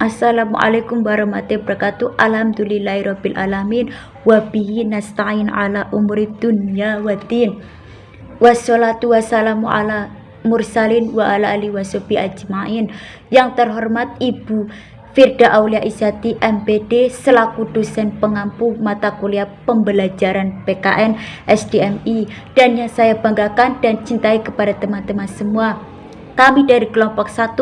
Assalamualaikum warahmatullahi wabarakatuh. Alhamdulillahirabbil alamin wa bihi nasta'in ala umuri dunya waddin. Wassalatu wassalamu ala mursalin wa ala alihi washabihi ajmain. Yang terhormat Ibu Firda Aulia Izzati MPD selaku dosen pengampu mata kuliah pembelajaran PKN SDMI, dan yang saya banggakan dan cintai kepada teman-teman semua. Kami dari kelompok 1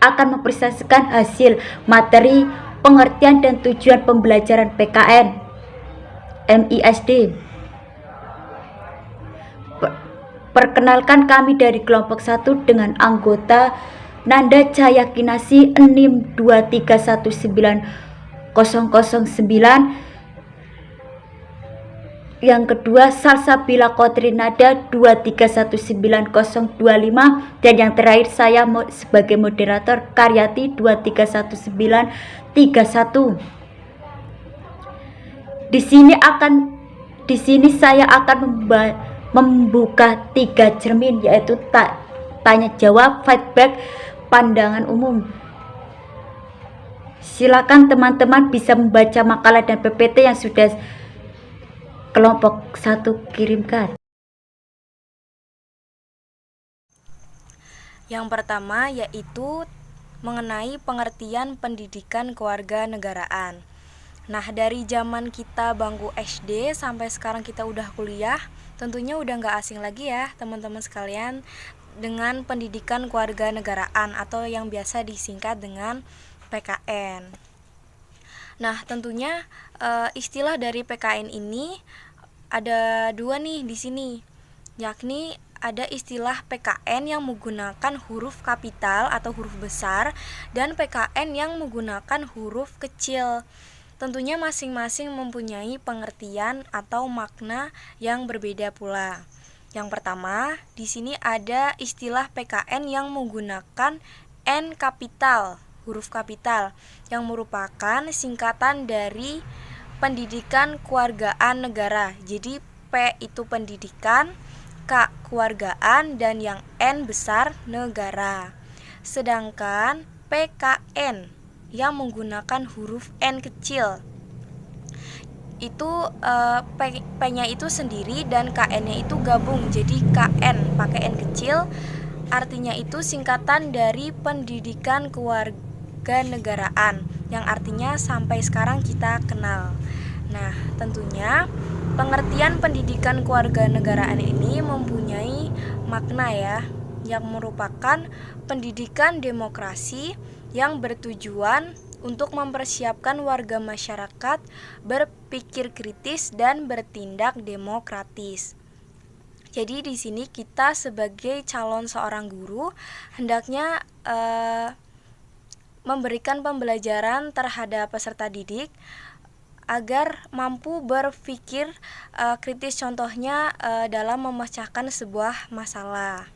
akan mempresentasikan hasil materi pengertian dan tujuan pembelajaran PKN MISD. Perkenalkan, kami dari kelompok 1 dengan anggota Nanda Cahaya Kinasi 623190009. Yang kedua Salsabila Qadrinada 2319025, dan yang terakhir saya sebagai moderator Karyati 2319131. Di sini saya akan membuka 3 cermin, yaitu tanya jawab, feedback, pandangan umum. Silakan teman-teman bisa membaca makalah dan PPT yang sudah kelompok 1 kirimkan. Yang pertama yaitu mengenai pengertian pendidikan kewarganegaraan. Nah, dari zaman kita bangku SD sampai sekarang kita udah kuliah, tentunya udah nggak asing lagi ya teman-teman sekalian dengan pendidikan kewarganegaraan atau yang biasa disingkat dengan PKN. Nah, tentunya istilah dari PKN ini ada 2 nih di sini, yakni ada istilah PKN yang menggunakan huruf kapital atau huruf besar dan PKN yang menggunakan huruf kecil. Tentunya masing-masing mempunyai pengertian atau makna yang berbeda pula. Yang pertama, di sini ada istilah PKN yang menggunakan N kapital, huruf kapital, yang merupakan singkatan dari pendidikan kewargaan negara. Jadi P itu pendidikan, K kewargaan, dan yang N besar definiasi. Sedangkan PKN yang menggunakan huruf N kecil itu P-nya itu sendiri dan KN-nya itu gabung, jadi KN pakai N kecil, artinya itu singkatan dari pendidikan kewarganegaraan yang artinya sampai sekarang kita kenal. Nah, tentunya pengertian pendidikan kewarganegaraan ini mempunyai makna ya, yang merupakan pendidikan demokrasi yang bertujuan untuk mempersiapkan warga masyarakat berpikir kritis dan bertindak demokratis. Jadi di sini kita sebagai calon seorang guru hendaknya memberikan pembelajaran terhadap peserta didik agar mampu berpikir kritis, contohnya dalam memecahkan sebuah masalah.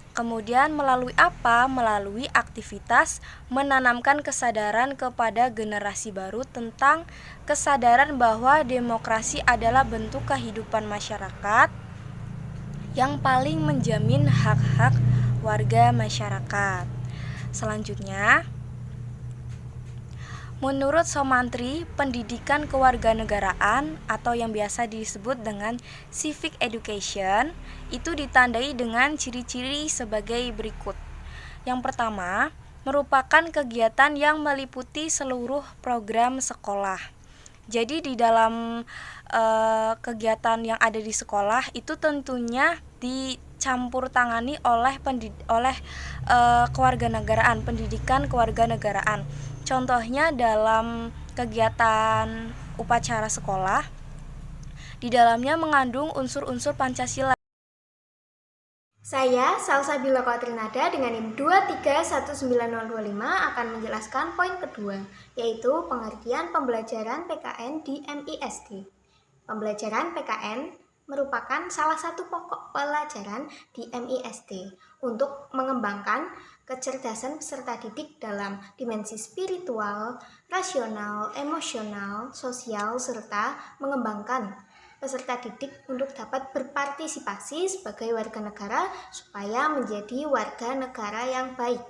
Kemudian melalui apa? Melalui aktivitas menanamkan kesadaran kepada generasi baru tentang kesadaran bahwa demokrasi adalah bentuk kehidupan masyarakat yang paling menjamin hak-hak warga masyarakat. Selanjutnya, menurut Somantri, pendidikan kewarganegaraan atau yang biasa disebut dengan civic education itu ditandai dengan ciri-ciri sebagai berikut. Yang pertama, merupakan kegiatan yang meliputi seluruh program sekolah. Jadi di dalam kegiatan yang ada di sekolah itu tentunya dicampur tangani oleh kewarganegaraan, pendidikan kewarganegaraan. Contohnya dalam kegiatan upacara sekolah, di dalamnya mengandung unsur-unsur Pancasila. Saya, Salsabila Qadrinada dengan NIM 2319025 akan menjelaskan poin kedua, yaitu pengertian pembelajaran PKN di MISD. Pembelajaran PKN merupakan salah satu pokok pelajaran di MISD untuk mengembangkan kecerdasan peserta didik dalam dimensi spiritual, rasional, emosional, sosial, serta mengembangkan peserta didik untuk dapat berpartisipasi sebagai warga negara supaya menjadi warga negara yang baik.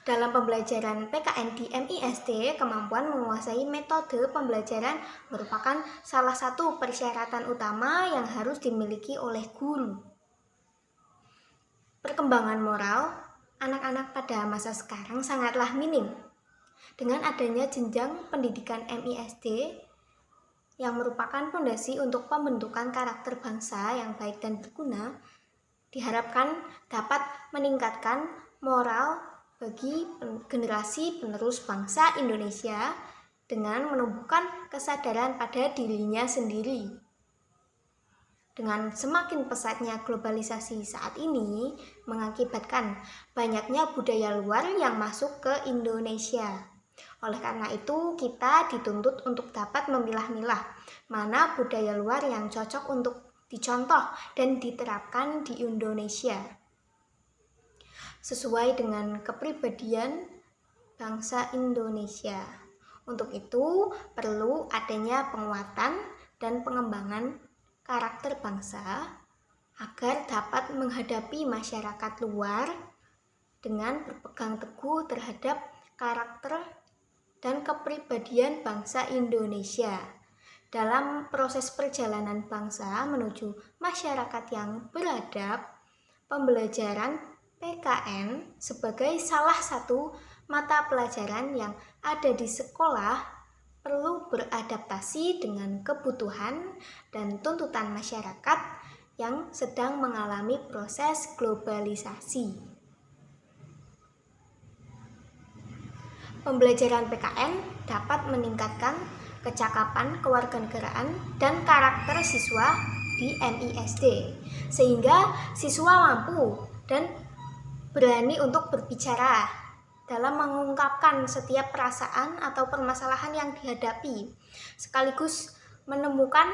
Dalam pembelajaran PKN di MISD, kemampuan menguasai metode pembelajaran merupakan salah satu persyaratan utama yang harus dimiliki oleh guru. Perkembangan moral anak-anak pada masa sekarang sangatlah minim. Dengan adanya jenjang pendidikan MISD yang merupakan fondasi untuk pembentukan karakter bangsa yang baik dan berguna, diharapkan dapat meningkatkan moral bagi generasi penerus bangsa Indonesia dengan menumbuhkan kesadaran pada dirinya sendiri. Dengan semakin pesatnya globalisasi saat ini mengakibatkan banyaknya budaya luar yang masuk ke Indonesia. Oleh karena itu, kita dituntut untuk dapat memilah-milah mana budaya luar yang cocok untuk dicontoh dan diterapkan di Indonesia sesuai dengan kepribadian bangsa Indonesia. Untuk itu, perlu adanya penguatan dan pengembangan karakter bangsa agar dapat menghadapi masyarakat luar dengan berpegang teguh terhadap karakter dan kepribadian bangsa Indonesia. Dalam proses perjalanan bangsa menuju masyarakat yang beradab, pembelajaran PKN sebagai salah satu mata pelajaran yang ada di sekolah perlu beradaptasi dengan kebutuhan dan tuntutan masyarakat yang sedang mengalami proses globalisasi. Pembelajaran PKN dapat meningkatkan kecakapan kewarganegaraan dan karakter siswa di MISD, sehingga siswa mampu dan berani untuk berbicara dalam mengungkapkan setiap perasaan atau permasalahan yang dihadapi, sekaligus menemukan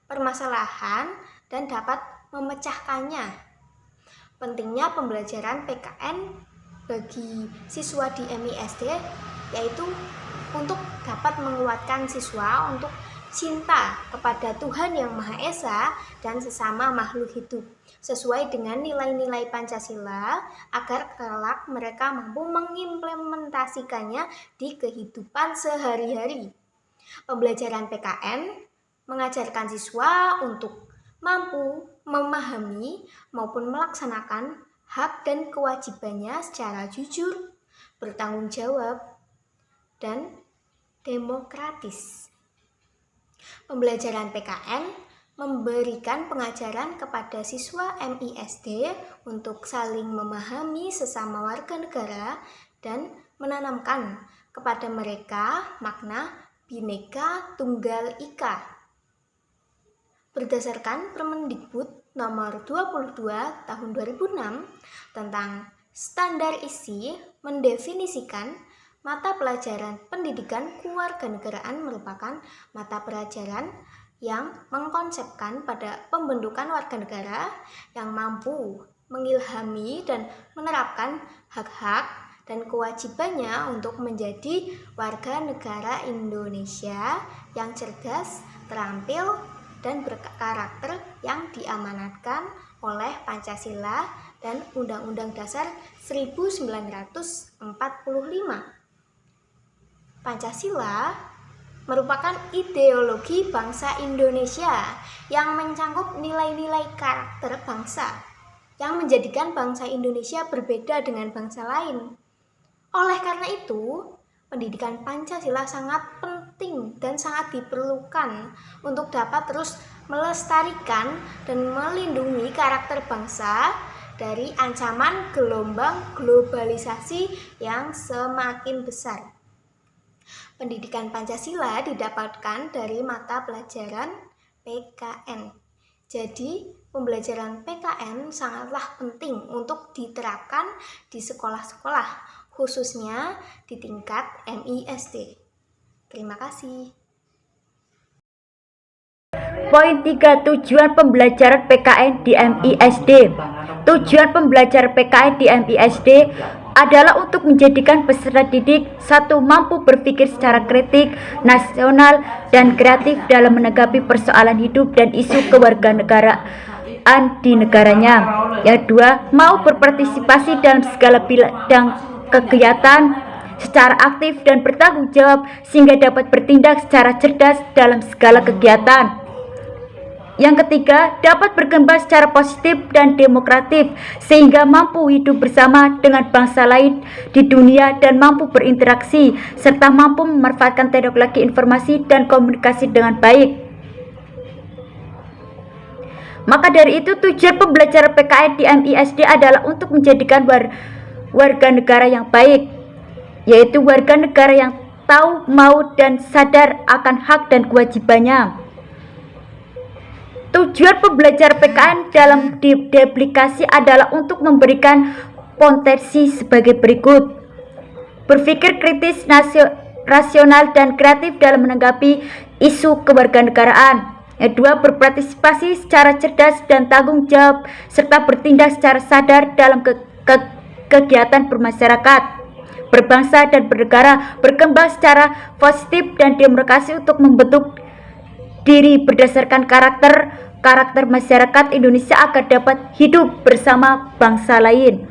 permasalahan dan dapat memecahkannya. Pentingnya pembelajaran PKN bagi siswa di MISD yaitu untuk dapat menguatkan siswa untuk cinta kepada Tuhan Yang Maha Esa dan sesama makhluk hidup, sesuai dengan nilai-nilai Pancasila agar kelak mereka mampu mengimplementasikannya di kehidupan sehari-hari. Pembelajaran PKN mengajarkan siswa untuk mampu memahami maupun melaksanakan hak dan kewajibannya secara jujur, bertanggung jawab, dan demokratis. Pembelajaran PKN memberikan pengajaran kepada siswa MISD untuk saling memahami sesama warga negara dan menanamkan kepada mereka makna Bhinneka Tunggal Ika. Berdasarkan Permendikbud nomor 22 tahun 2006 tentang standar isi mendefinisikan mata pelajaran pendidikan kewarganegaraan merupakan mata pelajaran yang mengkonsepkan pada pembentukan warga negara yang mampu mengilhami dan menerapkan hak-hak dan kewajibannya untuk menjadi warga negara Indonesia yang cerdas, terampil, dan berkarakter yang diamanatkan oleh Pancasila dan Undang-Undang Dasar 1945. Pancasila merupakan ideologi bangsa Indonesia yang mencangkup nilai-nilai karakter bangsa yang menjadikan bangsa Indonesia berbeda dengan bangsa lain. Oleh karena itu, pendidikan Pancasila sangat penting dan sangat diperlukan untuk dapat terus melestarikan dan melindungi karakter bangsa dari ancaman gelombang globalisasi yang semakin besar. Pendidikan Pancasila didapatkan dari mata pelajaran PKN. Jadi, pembelajaran PKN sangatlah penting untuk diterapkan di sekolah-sekolah, khususnya di tingkat MISD. Terima kasih. Poin 3. Tujuan pembelajaran PKN di MISD. Tujuan pembelajaran PKN di MISD adalah untuk menjadikan peserta didik satu mampu berpikir secara kritik, nasional, dan kreatif dalam menanggapi persoalan hidup dan isu kewarganegaraan di negaranya. Yang kedua, mau berpartisipasi dalam segala bidang kegiatan secara aktif dan bertanggung jawab sehingga dapat bertindak secara cerdas dalam segala kegiatan. Yang ketiga, dapat berkembang secara positif dan demokratif sehingga mampu hidup bersama dengan bangsa lain di dunia dan mampu berinteraksi serta mampu memanfaatkan teknologi informasi dan komunikasi dengan baik. Maka dari itu tujuan pembelajaran PKN di MISD adalah untuk menjadikan warga negara yang baik, yaitu warga negara yang tahu, mau, dan sadar akan hak dan kewajibannya. Tujuan pembelajaran PKN dalam diaplikasi adalah untuk memberikan potensi sebagai berikut: berpikir kritis, rasional, dan kreatif dalam menanggapi isu kewarganegaraan. Yang kedua, berpartisipasi secara cerdas dan tanggung jawab serta bertindak secara sadar dalam kegiatan bermasyarakat, berbangsa dan bernegara, berkembang secara positif dan demokrasi untuk membentuk diri berdasarkan karakter masyarakat Indonesia agar dapat hidup bersama bangsa lain.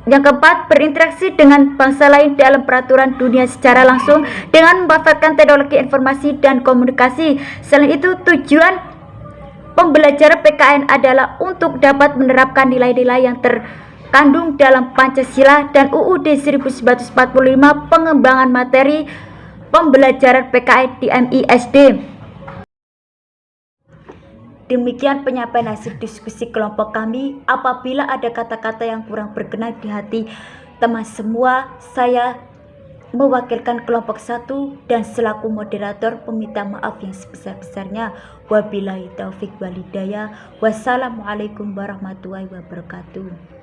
Yang keempat, berinteraksi dengan bangsa lain dalam peraturan dunia secara langsung dengan memanfaatkan teknologi informasi dan komunikasi. Selain itu, tujuan pembelajaran PKN adalah untuk dapat menerapkan nilai-nilai yang terkandung dalam Pancasila dan UUD 1945, pengembangan materi pembelajaran PKN di MISD. Demikian penyampaian hasil diskusi kelompok kami. Apabila ada kata-kata yang kurang berkenan di hati teman semua, saya mewakilkan kelompok 1 dan selaku moderator meminta maaf yang sebesar-besarnya. Wabillahi taufik walhidayah. Wassalamualaikum warahmatullahi wabarakatuh.